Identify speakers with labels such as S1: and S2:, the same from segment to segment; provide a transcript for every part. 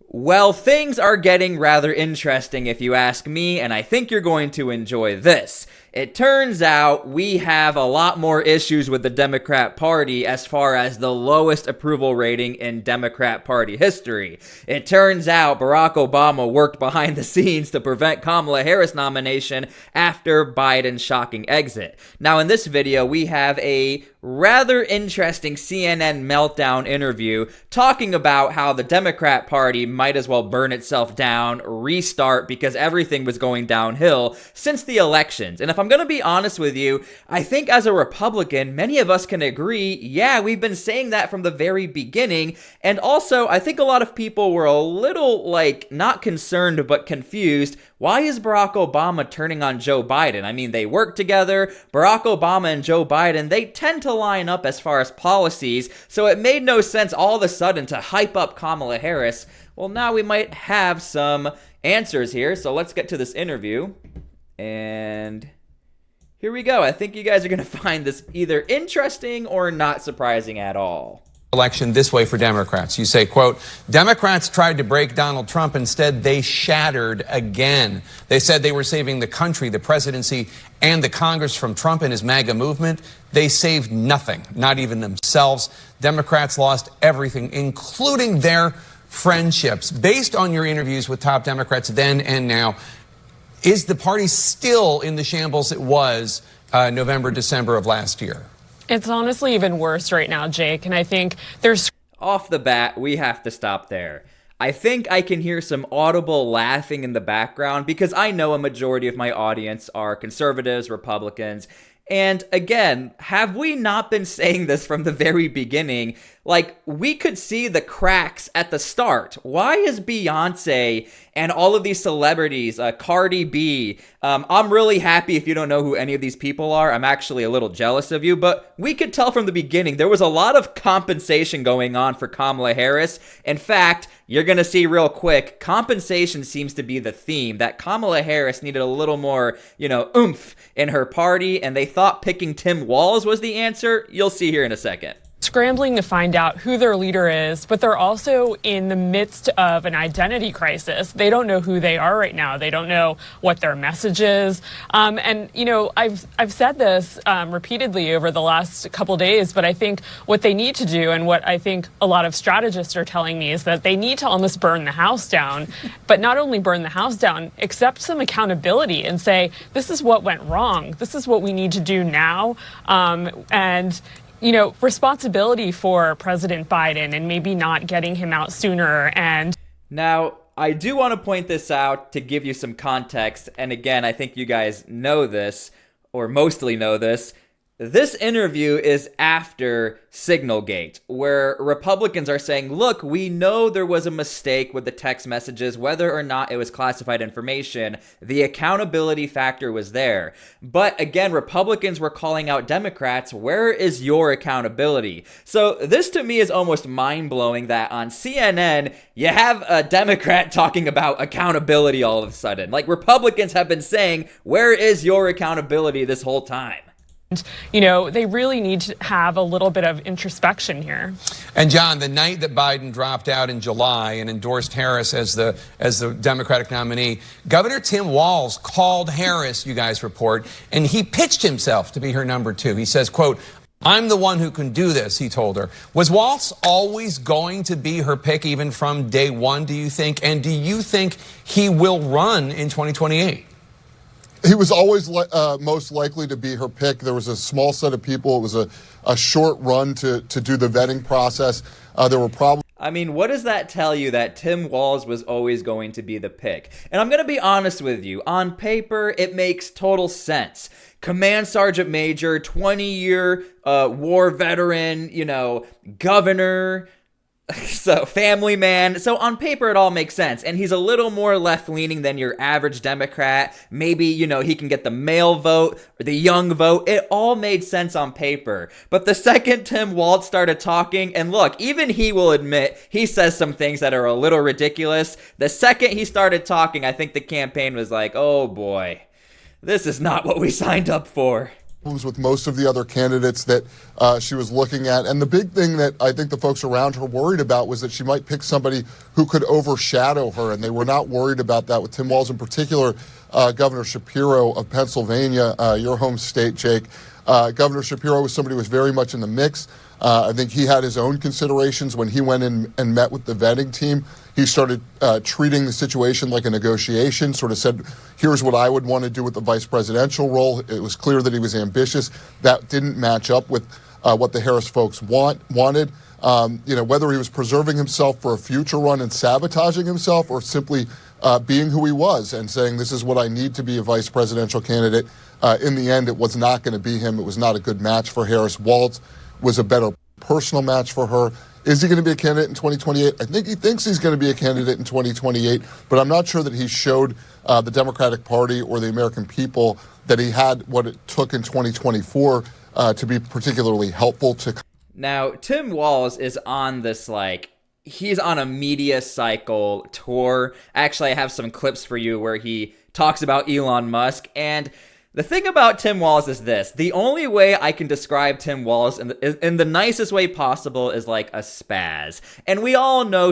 S1: Well, things are getting rather interesting if you ask me, and I think you're going to enjoy this. It turns out we have a lot more issues with the Democrat Party as far as the lowest approval rating in Democrat Party history. It turns out Barack Obama worked behind the scenes to prevent Kamala Harris' nomination after Biden's shocking exit. Now, in this video, we have a rather interesting CNN Meltdown interview talking about how the Democrat Party might as well burn itself down, restart, because everything was going downhill since the elections. And if I'm going to be honest with you, I think as a Republican, many of us can agree, yeah, we've been saying that from the very beginning. And also, I think a lot of people were a little, not concerned, but confused. Why is Barack Obama turning on Joe Biden? I mean, they work together. Barack Obama and Joe Biden, they tend to line up as far as policies, so it made no sense all of a sudden to hype up Kamala Harris. Well, now we might have some answers here, so let's get to this interview. And here we go. I think you guys are going to find this either interesting or not surprising at all.
S2: Election this way for Democrats. You say, quote, Democrats tried to break Donald Trump. Instead, they shattered again. They said they were saving the country, the presidency, and the Congress from Trump and his MAGA movement. They saved nothing, not even themselves. Democrats lost everything, including their friendships. Based on your interviews with top Democrats then and now, is the party still in the shambles it was November, December of last year?
S3: It's honestly even worse right now, Jake, and I think there's...
S1: Off the bat, we have to stop there. I think I can hear some audible laughing in the background because I know a majority of my audience are conservatives, Republicans, and again, have we not been saying this from the very beginning? We could see the cracks at the start. Why is Beyonce and all of these celebrities, Cardi B, I'm really happy if you don't know who any of these people are. I'm actually a little jealous of you, but we could tell from the beginning there was a lot of compensation going on for Kamala Harris. In fact, you're going to see real quick, compensation seems to be the theme, that Kamala Harris needed a little more, oomph in her party, and they thought picking Tim Walz was the answer. You'll see here in a second.
S3: Scrambling to find out who their leader is, but they're also in the midst of an identity crisis. They don't know who they are right now. They don't know what their message is. I've said this repeatedly over the last couple days, but I think what they need to do, and what I think a lot of strategists are telling me, is that they need to almost burn the house down, but not only burn the house down, accept some accountability and say, this is what went wrong. This is what we need to do now. Responsibility for President Biden and maybe not getting him out sooner. And
S1: now, I do want to point this out to give you some context. And again, I think you guys know this, or mostly know this. This interview is after Signalgate, where Republicans are saying, look, we know there was a mistake with the text messages, whether or not it was classified information. The accountability factor was there. But again, Republicans were calling out Democrats, where is your accountability? So this to me is almost mind-blowing that on CNN, you have a Democrat talking about accountability all of a sudden. Republicans have been saying, where is your accountability this whole time?
S3: They really need to have a little bit of introspection here.
S2: And John, the night that Biden dropped out in July and endorsed Harris as the Democratic nominee, Governor Tim Walz called Harris, you guys report, and he pitched himself to be her number two. He says, quote, I'm the one who can do this, he told her. Was Walz always going to be her pick even from day one, do you think? And do you think he will run in 2028?
S4: He was always most likely to be her pick. There was a small set of people. It was a short run to do the vetting process. There were problems.
S1: I mean, what does that tell you that Tim Walz was always going to be the pick? And I'm going to be honest with you. On paper, it makes total sense. Command Sergeant Major, 20-year war veteran, governor, so family man. So on paper, it all makes sense. And he's a little more left-leaning than your average Democrat. Maybe, he can get the male vote or the young vote. It all made sense on paper. But the second Tim Walz started talking, and look, even he will admit he says some things that are a little ridiculous. The second he started talking, I think the campaign was like, oh boy, this is not what we signed up for.
S4: with most of the other candidates that she was looking at. And the big thing that I think the folks around her worried about was that she might pick somebody who could overshadow her, and they were not worried about that with Tim Walz in particular. Governor Shapiro of Pennsylvania, your home state, Jake. Governor Shapiro was somebody who was very much in the mix. I think he had his own considerations when he went in and met with the vetting team. He started treating the situation like a negotiation, sort of said, here's what I would want to do with the vice presidential role. It was clear that he was ambitious. That didn't match up with what the Harris folks wanted. Whether he was preserving himself for a future run and sabotaging himself, or simply being who he was and saying, this is what I need to be a vice presidential candidate. In the end, it was not going to be him. It was not a good match for Harris. Walz was a better personal match for her. Is he going to be a candidate in 2028? I think he thinks he's going to be a candidate in 2028, but I'm not sure that he showed the Democratic Party or the American people that he had what it took in 2024 to be particularly helpful to.
S1: Now, Tim Walz is on this, he's on a media cycle tour. Actually, I have some clips for you where he talks about Elon Musk, and the thing about Tim Walz is this. The only way I can describe Tim Walz in the nicest way possible is like a spaz. And we all know a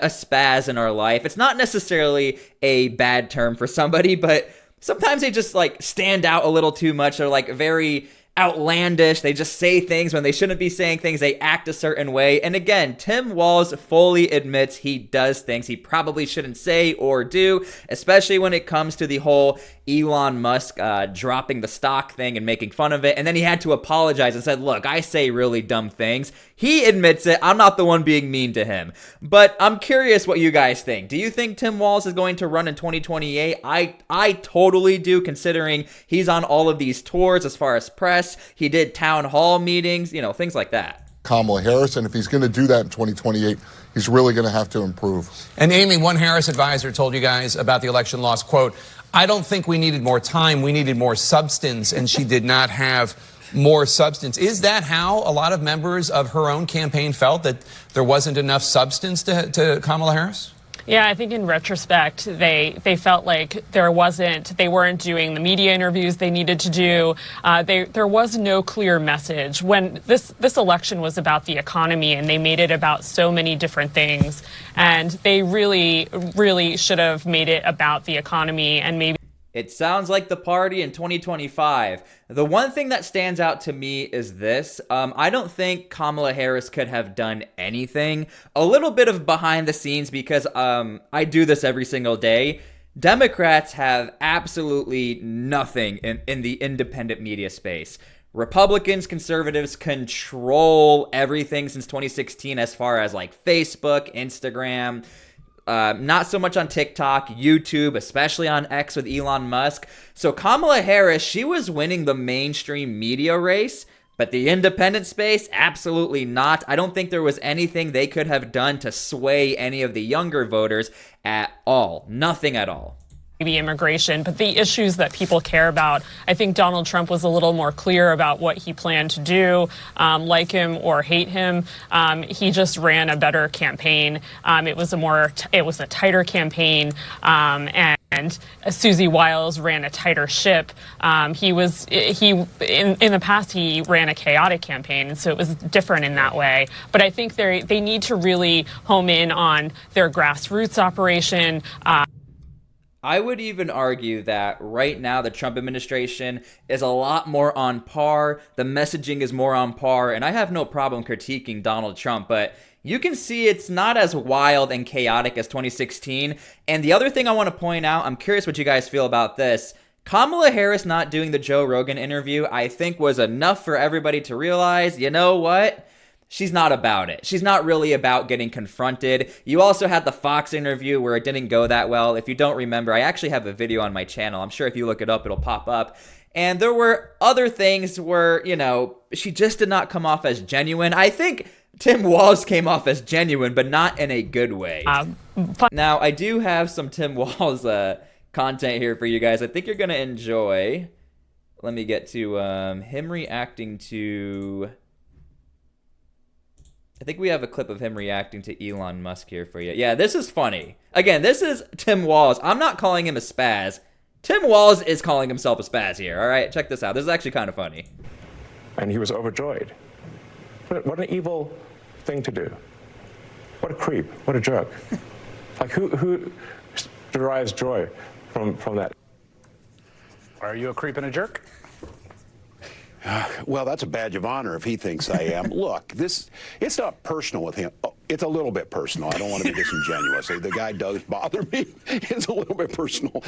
S1: spaz in our life. It's not necessarily a bad term for somebody, but sometimes they just stand out a little too much. They're very outlandish. They just say things when they shouldn't be saying things. They act a certain way. And again, Tim Walz fully admits he does things he probably shouldn't say or do, especially when it comes to the whole Elon Musk dropping the stock thing and making fun of it. And then he had to apologize and said, look, I say really dumb things. He admits it. I'm not the one being mean to him. But I'm curious what you guys think. Do you think Tim Walz is going to run in 2028? I totally do, considering he's on all of these tours as far as press. He did town hall meetings, things like that.
S4: Kamala Harris, and if he's going to do that in 2028, he's really going to have to improve.
S2: And Amy, one Harris advisor told you guys about the election loss, quote, I don't think we needed more time, we needed more substance, and she did not have more substance. Is that how a lot of members of her own campaign felt, that there wasn't enough substance to Kamala Harris?
S3: Yeah, I think in retrospect, they felt like they weren't doing the media interviews they needed to do. There was no clear message. When this election was about the economy, and they made it about so many different things, and they really, really should have made it about the economy. And maybe
S1: it sounds like the party in 2025. The one thing that stands out to me is this. I don't think Kamala Harris could have done anything. A little bit of behind the scenes, because I do this every single day. Democrats have absolutely nothing in the independent media space. Republicans, conservatives control everything since 2016 as far as Facebook, Instagram, not so much on TikTok, YouTube, especially on X with Elon Musk. So Kamala Harris, she was winning the mainstream media race, but the independent space, absolutely not. I don't think there was anything they could have done to sway any of the younger voters at all. Nothing at all.
S3: Maybe immigration, but the issues that people care about. I think Donald Trump was a little more clear about what he planned to do, like him or hate him. He just ran a better campaign. It was a tighter campaign, and Susie Wiles ran a tighter ship. In the past he ran a chaotic campaign, and so it was different in that way. But I think they need to really home in on their grassroots operation.
S1: I would even argue that right now the Trump administration is a lot more on par. The messaging is more on par, and I have no problem critiquing Donald Trump, but you can see it's not as wild and chaotic as 2016. And the other thing I want to point out, I'm curious what you guys feel about this. Kamala Harris not doing the Joe Rogan interview, I think, was enough for everybody to realize, you know what? She's not about it. She's not really about getting confronted. You also had the Fox interview where it didn't go that well. If you don't remember, I actually have a video on my channel. I'm sure if you look it up, it'll pop up. And there were other things where, she just did not come off as genuine. I think Tim Walz came off as genuine, but not in a good way. Now, I do have some Tim Walz content here for you guys. I think you're going to enjoy. Let me get to him reacting to... I think we have a clip of him reacting to Elon Musk here for you. Yeah, this is funny. Again, this is Tim Walz. I'm not calling him a spaz. Tim Walz is calling himself a spaz here. All right, check this out. This is actually kind of funny.
S5: And he was overjoyed. What an evil thing to do. What a creep. What a jerk. Like, who derives joy from that?
S6: Are you a creep and a jerk?
S7: Well, that's a badge of honor if he thinks I am. Look, it's not personal with him. Oh, it's a little bit personal. I don't want to be disingenuous. The guy does bother me. It's a little bit personal.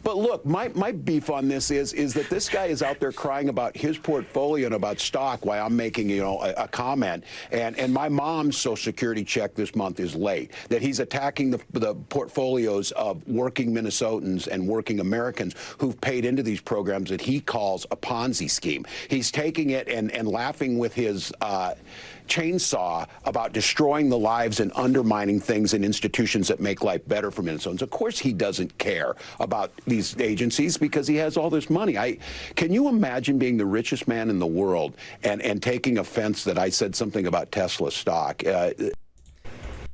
S7: But look, my beef on this is that this guy is out there crying about his portfolio and about stock while I'm making, a comment. And my mom's Social Security check this month is late. That he's attacking the portfolios of working Minnesotans and working Americans who've paid into these programs that he calls a Ponzi scheme. He's taking it and laughing with his chainsaw about destroying the lives and undermining things and institutions that make life better for Minnesotans. Of course he doesn't care about these agencies because he has all this money. Can you imagine being the richest man in the world and taking offense that I said something about Tesla stock?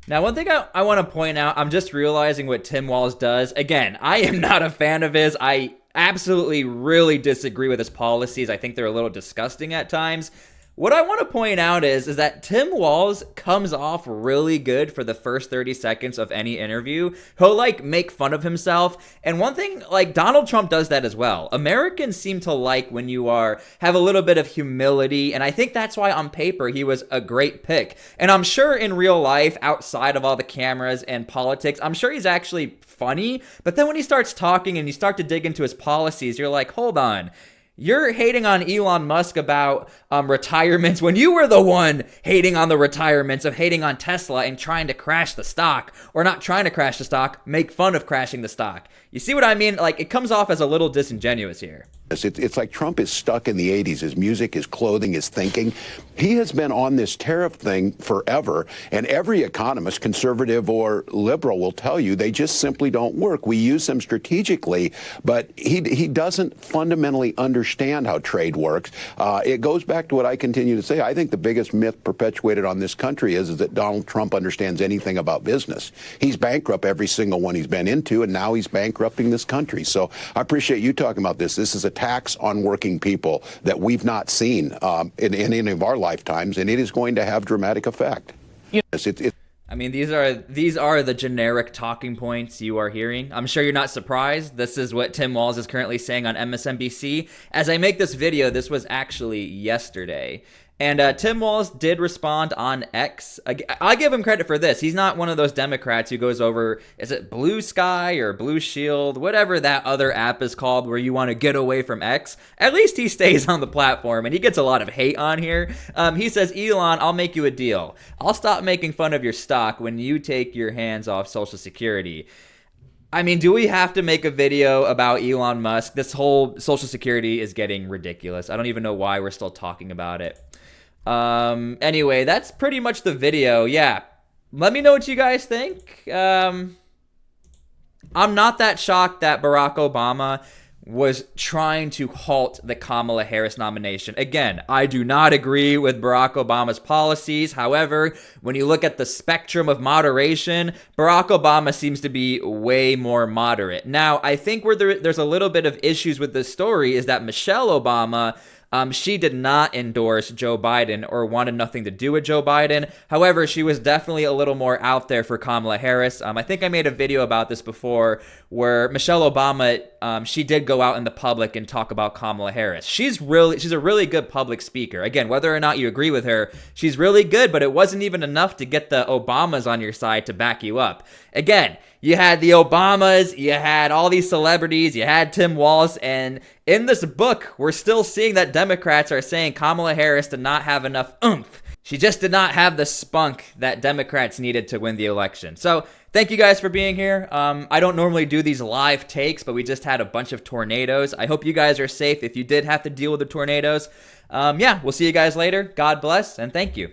S1: Now, one thing I want to point out, I'm just realizing what Tim Walz does. Again, I am not a fan of his. I absolutely really disagree with his policies. I think they're a little disgusting at times. What I want to point out is that Tim Walz comes off really good for the first 30 seconds of any interview. He'll make fun of himself. And one thing, Donald Trump does that as well. Americans seem to like when you have a little bit of humility. And I think that's why on paper he was a great pick. And I'm sure in real life, outside of all the cameras and politics, I'm sure he's actually funny. But then when he starts talking and you start to dig into his policies, you're like, hold on. You're hating on Elon Musk about retirements when you were the one hating on the retirements of hating on Tesla and trying to crash the stock, or not trying to crash the stock, make fun of crashing the stock. You see what I mean? It comes off as a little disingenuous here.
S7: It's like Trump is stuck in the 80s. His music, his clothing, his thinking. He has been on this tariff thing forever, and every economist, conservative or liberal, will tell you they just simply don't work. We use them strategically, but he doesn't fundamentally understand how trade works. It goes back to what I continue to say. I think the biggest myth perpetuated on this country is that Donald Trump understands anything about business. He's bankrupt every single one he's been into, and now he's bankrupting this country. So I appreciate you talking about this. This is a tax on working people that we've not seen in any of our lifetimes, and it is going to have dramatic effect.
S1: I mean, these are the generic talking points you are hearing. I'm sure you're not surprised. This is what Tim Walz is currently saying on MSNBC. As I make this video, this was actually yesterday. And Tim Walz did respond on X. I give him credit for this. He's not one of those Democrats who goes over, is it Blue Sky or Blue Shield, whatever that other app is called where you want to get away from X. At least he stays on the platform, and he gets a lot of hate on here. He says, Elon, I'll make you a deal. I'll stop making fun of your stock when you take your hands off Social Security. I mean, do we have to make a video about Elon Musk? This whole Social Security is getting ridiculous. I don't even know why we're still talking about it. Anyway, that's pretty much the video. Yeah, let me know what you guys think. I'm not that shocked that Barack Obama was trying to halt the Kamala Harris nomination. Again, I do not agree with Barack Obama's policies. However, when you look at the spectrum of moderation, Barack Obama seems to be way more moderate. Now, I think where there's a little bit of issues with this story is that Michelle Obama, she did not endorse Joe Biden or wanted nothing to do with Joe Biden. However, she was definitely a little more out there for Kamala Harris. I think I made a video about this before where Michelle Obama, she did go out in the public and talk about Kamala Harris. She's a really good public speaker. Again, whether or not you agree with her, she's really good, but it wasn't even enough to get the Obamas on your side to back you up. Again, you had the Obamas, you had all these celebrities, you had Tim Walz, and in this book, we're still seeing that Democrats are saying Kamala Harris did not have enough oomph. She just did not have the spunk that Democrats needed to win the election. So, thank you guys for being here. I don't normally do these live takes, but we just had a bunch of tornadoes. I hope you guys are safe if you did have to deal with the tornadoes. Yeah, we'll see you guys later. God bless, and thank you.